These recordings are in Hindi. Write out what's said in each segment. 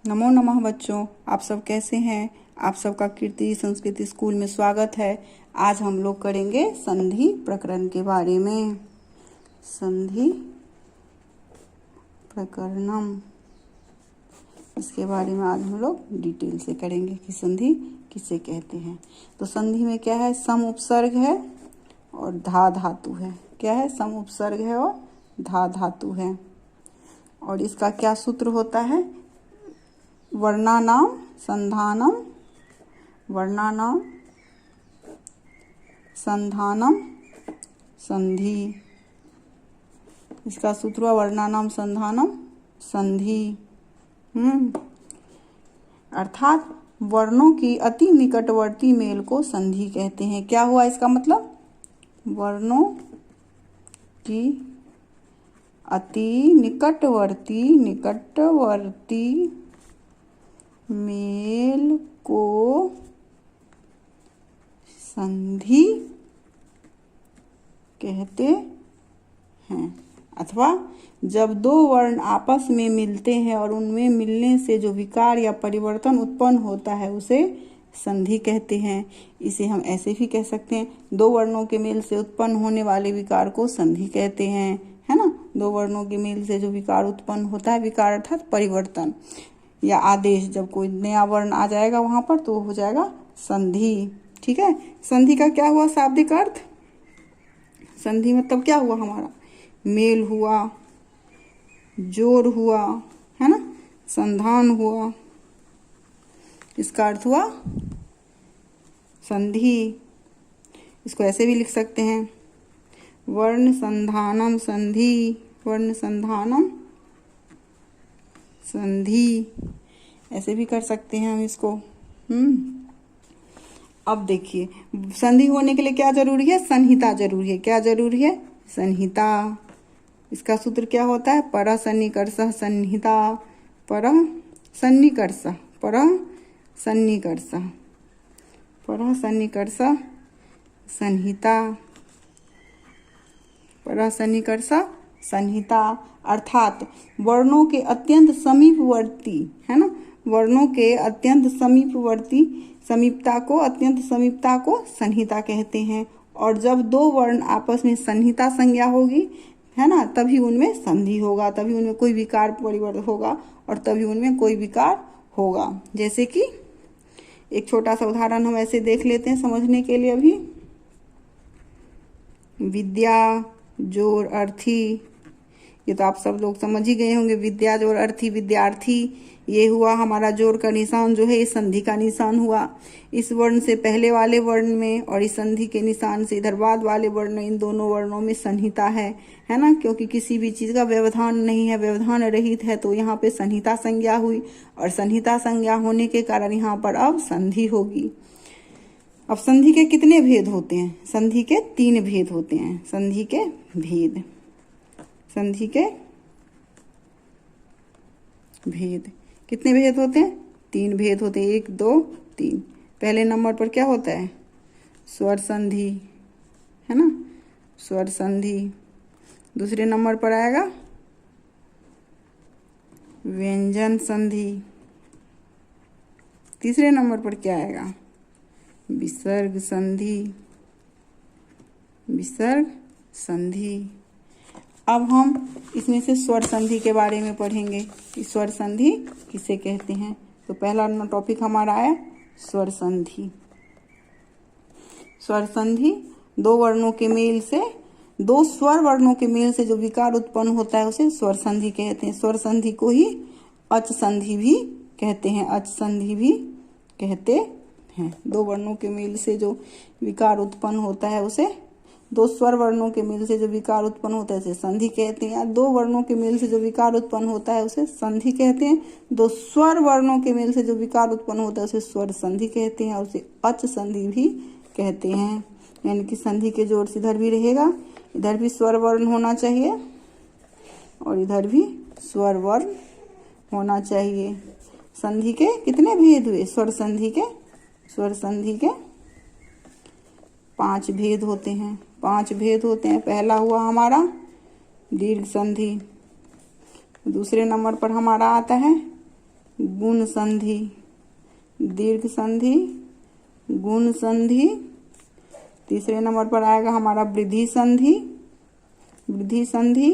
नमो नमः बच्चों, आप सब कैसे हैं। आप सबका कीर्ति संस्कृति स्कूल में स्वागत है। आज हम लोग करेंगे संधि प्रकरण के बारे में। संधि प्रकरणम, इसके बारे में आज हम लोग डिटेल से करेंगे कि संधि किसे कहते हैं। तो संधि में क्या है, सम उपसर्ग है और धा धातु है। क्या है, सम उपसर्ग है और धा धातु है। और इसका क्या सूत्र होता है, वर्णानाम संधानम, वर्णानाम संधानम संधि। इसका सूत्र हुआ वर्णानाम संधानम संधि। अर्थात वर्णों की अति निकटवर्ती मेल को संधि कहते हैं। क्या हुआ इसका मतलब, वर्णों की अति निकटवर्ती मेल को संधि कहते हैं। अथवा जब दो वर्ण आपस में मिलते हैं और उनमें मिलने से जो विकार या परिवर्तन उत्पन्न होता है उसे संधि कहते हैं। इसे हम ऐसे भी कह सकते हैं, दो वर्णों के मेल से उत्पन्न होने वाले विकार को संधि कहते हैं, है ना। दो वर्णों के मेल से जो विकार उत्पन्न होता है, विकार अर्थात परिवर्तन या आदेश, जब कोई नया वर्ण आ जाएगा वहां पर तो हो जाएगा संधि। ठीक है, संधि का क्या हुआ शाब्दिक अर्थ, संधि मतलब क्या हुआ, हमारा मेल हुआ, जोड़ हुआ, है ना, संधान हुआ, इसका अर्थ हुआ संधि। इसको ऐसे भी लिख सकते हैं, वर्ण संधानम संधि, वर्ण संधानम संधि, ऐसे भी कर सकते हैं हम इसको। अब देखिए, संधि होने के लिए क्या जरूरी है, संहिता जरूरी है। क्या जरूरी है, संहिता। इसका सूत्र क्या होता है, परः सन्निकर्षः संहिता, परः सन्निकर्षः, परः सन्निकर्षः, परः सन्निकर्षः संहिता, परः सन्निकर्षः संहिता। अर्थात वर्णों के अत्यंत समीपवर्ती, है ना, वर्णों के अत्यंत समीपवर्ती अत्यंत समीपता को संहिता कहते हैं। और जब दो वर्ण आपस में संहिता संज्ञा होगी, है ना, तभी उनमें संधि होगा, तभी उनमें कोई विकार परिवर्तन होगा और तभी उनमें कोई विकार होगा। जैसे कि एक छोटा सा उदाहरण हम ऐसे देख लेते हैं समझने के लिए। अभी विद्या जोड़ अर्थी, ये तो आप सब लोग समझ ही गए होंगे। विद्या जोड़ अर्थी, विद्यार्थी, ये हुआ हमारा जोड़ का निशान जो है, ये संधि का निशान हुआ। इस वर्ण से पहले वाले वर्ण में और इस संधि के निशान से इधर बाद वाले वर्ण में, इन दोनों वर्णों में संहिता है ना, क्योंकि किसी भी चीज का व्यवधान नहीं है, व्यवधान रहित है, तो यहाँ पे संहिता संज्ञा हुई और संहिता संज्ञा होने के कारण यहाँ पर अब संधि होगी। अब संधि के कितने भेद होते हैं, संधि के 3 भेद होते हैं। संधि के भेद, संधि के भेद कितने भेद होते हैं, 3 भेद होते हैं, 1 2 3। पहले नंबर पर क्या होता है, स्वर संधि, है ना, स्वर संधि। दूसरे नंबर पर आएगा व्यंजन संधि। तीसरे नंबर पर क्या आएगा, विसर्ग संधि, विसर्ग संधि। अब हम इसमें से स्वर संधि के बारे में पढ़ेंगे कि स्वर संधि किसे कहते हैं। तो पहला टॉपिक हमारा है स्वर संधि। स्वर संधि दो वर्णों के मेल से, दो स्वर वर्णों के मेल से जो विकार उत्पन्न होता है उसे स्वर संधि कहते हैं। स्वर संधि को ही अच संधि भी कहते हैं, अच संधि भी कहते हैं। दो वर्णों के मेल से जो विकार उत्पन्न होता है उसे, दो स्वर वर्णों के मेल से जो विकार उत्पन्न होता है उसे संधि कहते हैं। या दो वर्णों के मेल से जो विकार उत्पन्न होता है उसे संधि कहते हैं। दो स्वर वर्णों के मेल से जो विकार उत्पन्न होता है उसे स्वर संधि कहते हैं और उसे अच संधि भी कहते हैं। यानी कि संधि के जोड़ से इधर भी रहेगा, इधर भी स्वर वर्ण होना चाहिए और इधर भी स्वर वर्ण होना चाहिए। संधि के कितने भेद हुए, स्वर संधि के 5 भेद होते हैं। 5 भेद होते हैं। पहला हुआ हमारा दीर्घ संधि, दूसरे नंबर पर हमारा आता है गुण संधि, दीर्घ संधि, गुण संधि। तीसरे नंबर पर आएगा हमारा वृद्धि संधि, वृद्धि संधि।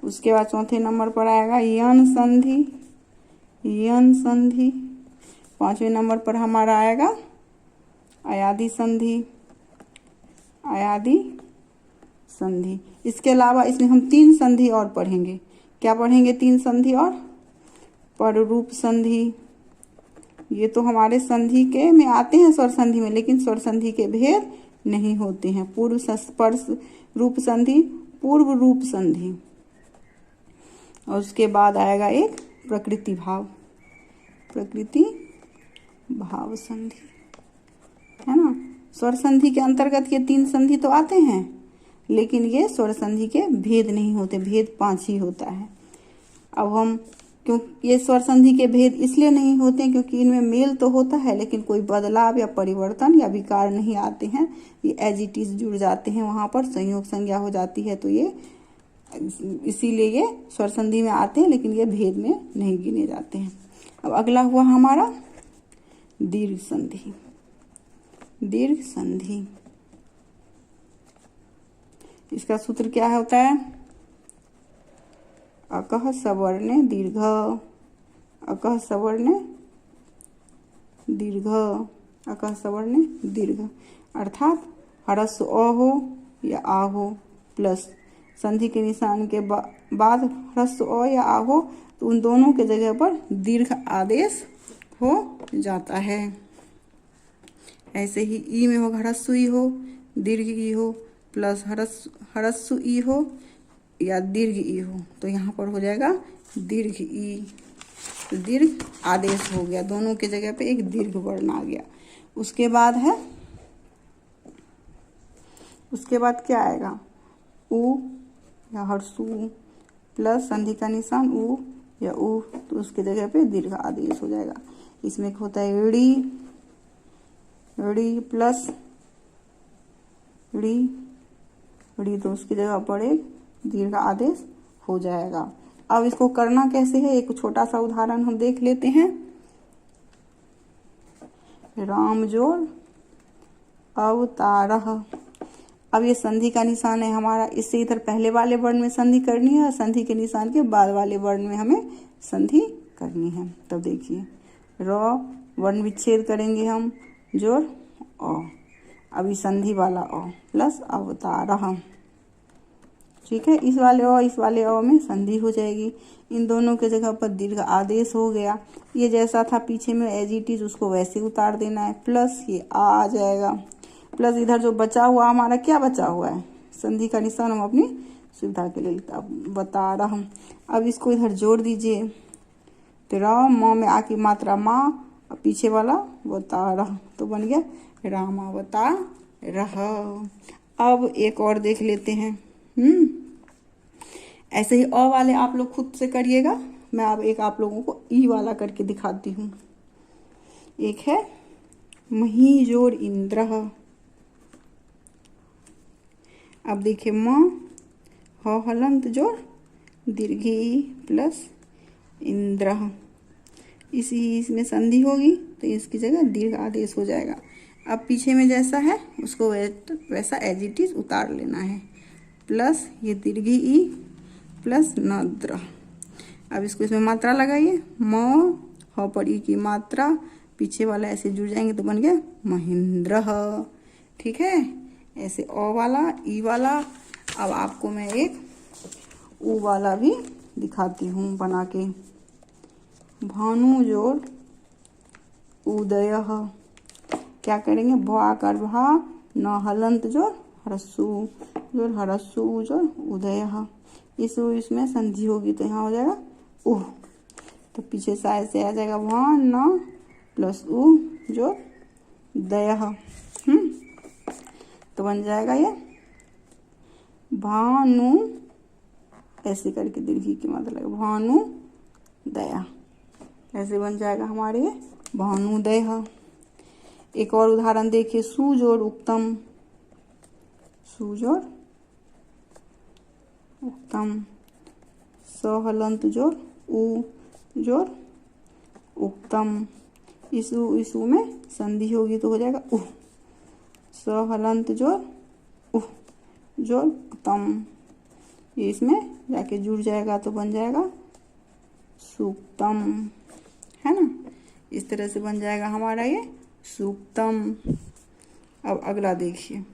उसके बाद चौथे नंबर पर आएगा यन संधि, यन संधि। पांचवें नंबर पर हमारा आएगा अयादि संधि, अयादि संधि। इसके अलावा इसमें हम 3 संधि और पढ़ेंगे। क्या पढ़ेंगे 3 संधि और? पररूप संधि। ये तो हमारे संधि के में आते हैं स्वर संधि में, लेकिन स्वर संधि के भेद नहीं होते हैं। पूर्व स्पर्श रूप संधि, पूर्व रूप संधि। और उसके बाद आएगा एक प्रकृति भाव, प्रकृति भाव संधि, है ना। स्वर संधि के अंतर्गत ये 3 संधि तो आते हैं, लेकिन ये स्वर संधि के भेद नहीं होते, भेद 5 ही होता है। अब हम क्यों ये स्वर संधि के भेद इसलिए नहीं होते हैं क्योंकि इनमें मेल तो होता है, लेकिन कोई बदलाव या परिवर्तन या विकार नहीं आते हैं। ये एज इट इज जुड़ जाते हैं, वहां पर संयोग संज्ञा हो जाती है, तो ये इसीलिए ये स्वर संधि में आते हैं, लेकिन ये भेद में नहीं गिने जाते हैं। अब अगला हुआ हमारा दीर्घ संधि, दीर्घ संधि। इसका सूत्र क्या होता है? अकः सवर्ण दीर्घ, अकः सवर्ण दीर्घ, अकः सवर्ण दीर्घ। अर्थात ह्रस्व अ हो या आ हो, प्लस संधि के निशान के बाद ह्रस्व अ या आ हो, तो उन दोनों के जगह पर दीर्घ आदेश हो जाता है। ऐसे ही ई में होगा ह्रस्व ई हो, दीर्घ ई हो, प्लस ह्रस्व ई हो या दीर्घ ई हो, तो यहाँ पर हो जाएगा दीर्घ ई। तो दीर्घ आदेश हो गया, दोनों के जगह पे एक दीर्घ वर्ण आ गया। उसके बाद है, उसके बाद क्या आएगा? उ या हर्षु प्लस संधि का निशान उ या उ, तो उसके जगह पे दीर्घ आदेश हो जाएगा। इसमें एक होता है D, D plus D, D, तो उसकी जगह पर एक दीर्घ आदेश हो जाएगा। अब इसको करना कैसे है, एक छोटा सा उदाहरण हम देख लेते हैं। राम जोड़ अवतारः। अब ये संधि का निशान है हमारा, इससे इधर पहले वाले वर्ण में संधि करनी है और संधि के निशान के बाद वाले वर्ण में हमें संधि करनी है। तो देखिए र वर्ण विच्छेद करेंगे हम, जोड़ अ। अभी संधि वाला अ प्लस अवतारः, ठीक है। इस वाले अ में संधि हो जाएगी, इन दोनों के जगह पर दीर्घ आदेश हो गया। ये जैसा था पीछे में एज इट इज उसको वैसे उतार देना है, प्लस ये आ जाएगा, प्लस इधर जो बचा हुआ हमारा क्या बचा हुआ है, संधि का निशान हम अपनी सुविधा के लिए बता रहा हूँ। अब इसको इधर जोड़ दीजिए, तो र म में आ की मात्रा माँ और पीछे वाला अवतारः, तो बन गया रामावतारः। अब एक और देख लेते हैं। ऐसे ही अ वाले आप लोग खुद से करिएगा, मैं अब एक आप लोगों को ई वाला करके दिखाती हूँ। एक है मही जोड़ इंद्रः। अब देखिए म ह हलंत जोड़ दीर्घ ई प्लस इंद्रः, इसमें संधि होगी तो इसकी जगह दीर्घ आदेश हो जाएगा। अब पीछे में जैसा है उसको वैसा एज इट इज उतार लेना है, प्लस ये दीर्घ ई प्लस नद्र। अब इसको इसमें मात्रा लगाइए, म ह पर ई की मात्रा, पीछे वाला ऐसे जुड़ जाएंगे तो बन गया महेंद्र, ठीक है। ऐसे अ वाला ई वाला। अब आपको मैं एक उ वाला भी दिखाती हूँ बना के। भानु जोड़ उदयः। क्या करेंगे, भ आकार भा, न हलंत जोड़ ह्रस्व जोड़ ह्रस्व जोड़ उदयः। इसमें संधि होगी तो यहाँ हो जाएगा उह, तो पीछे साइड से आ जाएगा भान न प्लस उ जोड़ दयः। तो बन जाएगा ये भानु, ऐसे करके दीर्घी की मात्रा लगेगा भानु दया, ऐसे बन जाएगा हमारे ये भानुदयः। एक और उदाहरण देखिए, सुजोड़ उत्तम, सुजोड़ उत्तम, सहलंत जोड़ उ जोड़ उक्तम। इसु में संधि होगी तो हो जाएगा उह। स हलंत जोर उह जोर तम, ये इसमें जाके जुड़ जाएगा तो बन जाएगा सूक्तम, है ना। इस तरह से बन जाएगा हमारा ये सूक्तम। अब अगला देखिए,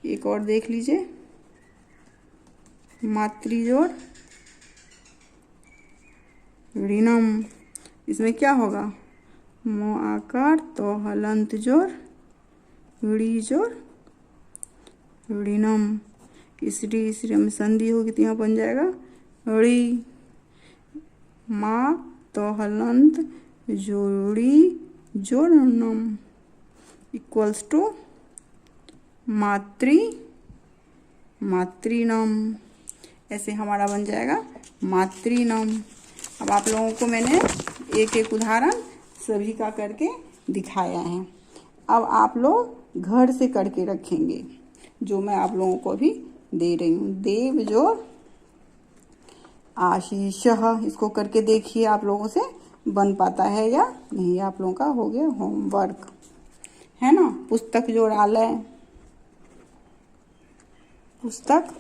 एक और देख लीजिए, मातृजोड़ ऋणम। इसमें क्या होगा, मो आकार तो हलंत जोड़ ऋणी जोड़ ऋणम। इस में संधि होगी तो यहाँ बन जाएगा ऋ। माँ तो हलंत जोड़ी जोड़नम इक्वल्स टू मातृनम। ऐसे हमारा बन जाएगा मातृनम। अब आप लोगों को मैंने एक एक उदाहरण सभी का करके दिखाया है। अब आप लोग घर से करके रखेंगे, जो मैं आप लोगों को भी दे रही हूँ। देव जोड़ आशीष, इसको करके देखिए आप लोगों से बन पाता है या नहीं। आप लोगों का हो गया होमवर्क, है ना। पुस्तक जोड़ आलय, पुस्तक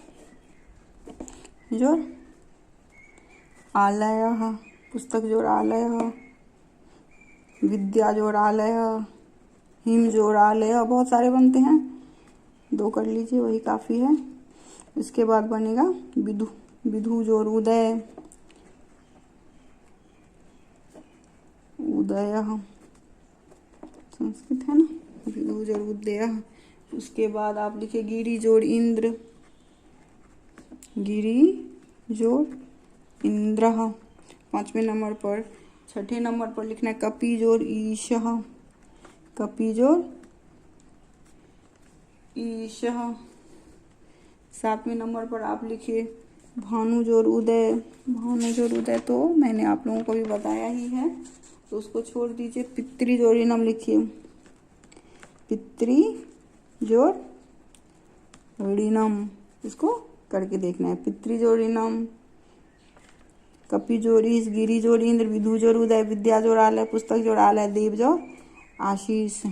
जोड़ आलय, पुस्तक जोड़ आलय। विद्या जोड़ आलय, हिम जोड़ आलय। बहुत सारे बनते हैं, 2 कर लीजिए वही काफ़ी है। इसके बाद बनेगा विदु, विधु जोड़ उदय, उदय संस्कृत है ना, विधु जोड़ उदय। उसके बाद आप लिखिए गिरी जोड़ इंद्र, गिरी जोड़ इंद्र। 5वें नंबर पर, 6ठे नंबर पर लिखना है कपि जोड़ ईश, कपि जोड़ ईश। 7वें नंबर पर आप लिखिए भानु जोड़ उदय, भानु जोड़ उदय तो मैंने आप लोगों को भी बताया ही है, तो उसको छोड़ दीजिए। पितृ जोड़ ऋणम लिखिए, पितृ जोड़ ऋणम, इसको करके देखना है। पितृ जोड़ ऋणम, कपि जोड़ ईश, गिरी जोड़ इंद्र, विधु जोड़ उदय, विद्या जोड़ आलय, पुस्तक जोड़ आलय, देव जोड़ आशीष।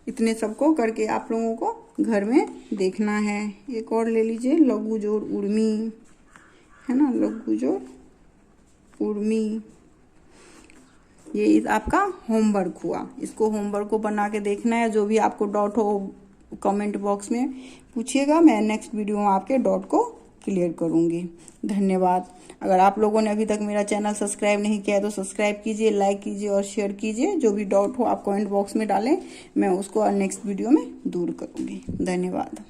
इतने सबको करके आप लोगों को घर में देखना है। एक और ले लीजिए, लघु जोड़ उर्मी, है ना, लघु जोड़ उर्मी। ये आपका होमवर्क हुआ। इसको होमवर्क को बना के देखना है। जो भी आपको डाउट हो कमेंट बॉक्स में पूछिएगा, मैं नेक्स्ट वीडियो में आपके डाउट को क्लियर करूंगी। धन्यवाद। अगर आप लोगों ने अभी तक मेरा चैनल सब्सक्राइब नहीं किया है तो सब्सक्राइब कीजिए, लाइक कीजिए और शेयर कीजिए। जो भी डाउट हो आप कमेंट बॉक्स में डालें, मैं उसको नेक्स्ट वीडियो में दूर करूंगी। धन्यवाद।